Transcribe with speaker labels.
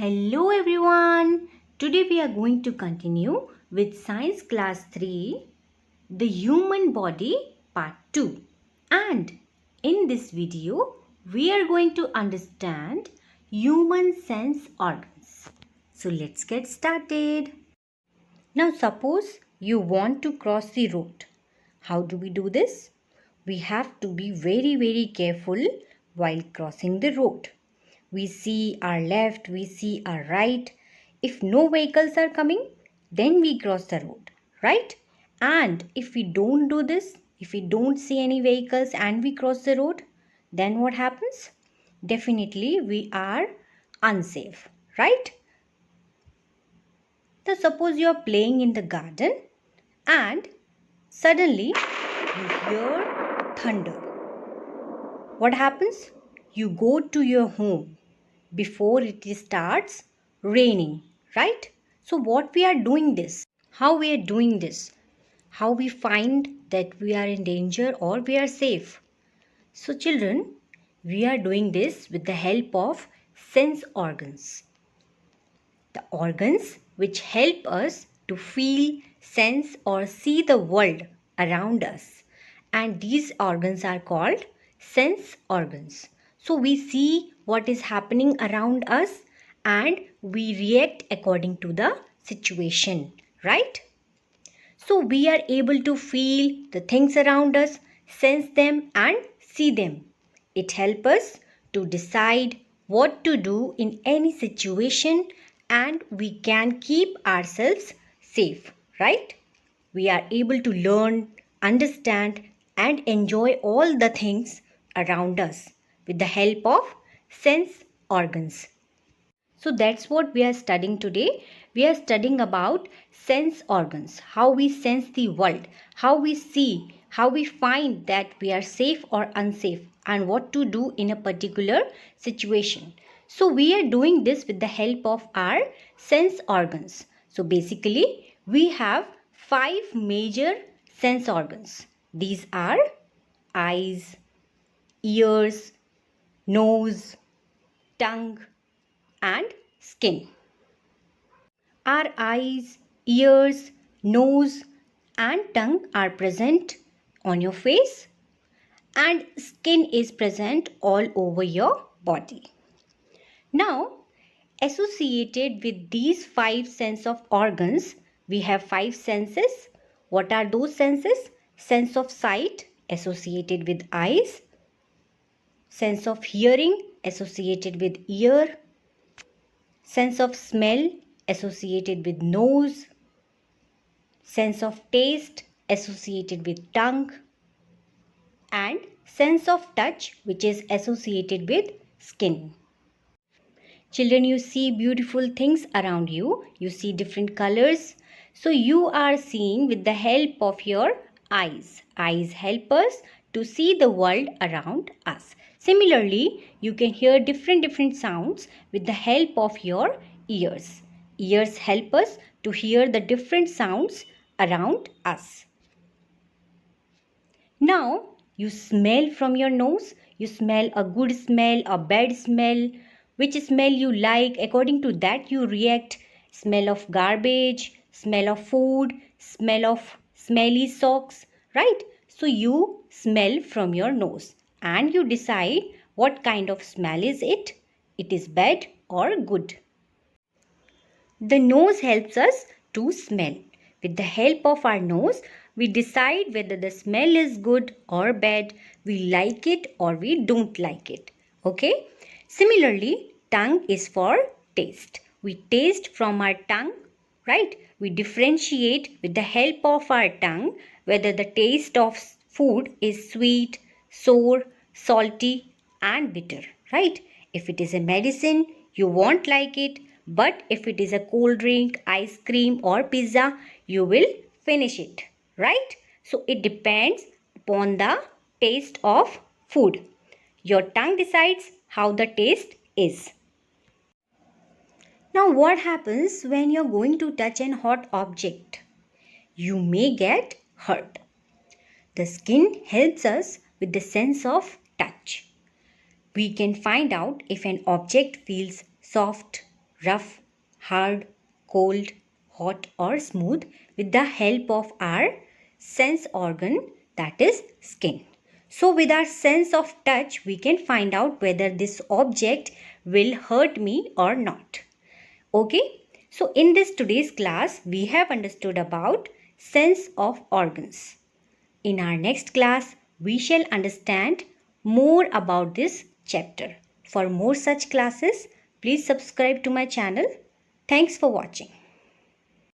Speaker 1: Hello everyone. Today we are going to continue with Science Class 3, The Human Body Part 2. And in this video, we are going to understand human sense organs. So let's get started. Now suppose you want to cross the road. How do we do this? We have to be very careful while crossing the road. We see our left, we see our right. If no vehicles are coming, then we cross the road, right? And if we don't do this, if we don't see any vehicles and we cross the road, then what happens? Definitely we are unsafe, right? So suppose you are playing in the garden and suddenly you hear thunder. What happens? You go to your home before it starts raining, right? So what we are doing this, how we are doing this, how we find that we are in danger or we are safe. So children, we are doing this with the help of sense organs. The organs which help us to feel, sense or see the world around us. And these organs are called sense organs. So we see what is happening around us and we react according to the situation, right? So we are able to feel the things around us, sense them and see them. It helps us to decide what to do in any situation and we can keep ourselves safe, right? We are able to learn, understand and enjoy all the things around us with the help of sense organs. So that's what we are studying today. We are studying about sense organs, how we sense the world, how we see, how we find that we are safe or unsafe and what to do in a particular situation. So we are doing this with the help of our sense organs. So basically we have 5 major sense organs. These are eyes, ears, nose, tongue and skin. Our eyes, ears, nose and tongue are present on your face and skin is present all over your body. Now, associated with these 5 sense of organs, we have 5 senses. What are those senses? Sense of sight associated with eyes, sense of hearing associated with ear, sense of smell associated with nose, sense of taste associated with tongue, and sense of touch which is associated with skin. Children, you see beautiful things around you. You see different colors. So you are seeing with the help of your eyes. Eyes help us to see the world around us. Similarly, you can hear different sounds with the help of your ears. Ears help us to hear the different sounds around us. Now, you smell from your nose. You smell a good smell, a bad smell. Which smell you like, according to that you react. Smell of garbage, smell of food, smell of smelly socks, right? So you smell from your nose and you decide what kind of smell is it. It is bad or good. The nose helps us to smell. With the help of our nose, we decide whether the smell is good or bad, we like it or we don't like it. Okay? Similarly, tongue is for taste. We taste from our tongue, right? We differentiate with the help of our tongue whether the taste of food is sweet, sour, salty and bitter, right? If it is a medicine, you won't like it. But if it is a cold drink, ice cream or pizza, you will finish it, right? So it depends upon the taste of food. Your tongue decides how the taste is. Now what happens when you're going to touch an hot object? You may get hurt. The skin helps us with the sense of touch. We can find out if an object feels soft, rough, hard, cold, hot or smooth with the help of our sense organ, that is skin. So with our sense of touch, we can find out whether this object will hurt me or not. Okay, so in this today's class, we have understood about sense of organs. In our next class, we shall understand more about this chapter. For more such classes, please subscribe to my channel. Thanks for watching.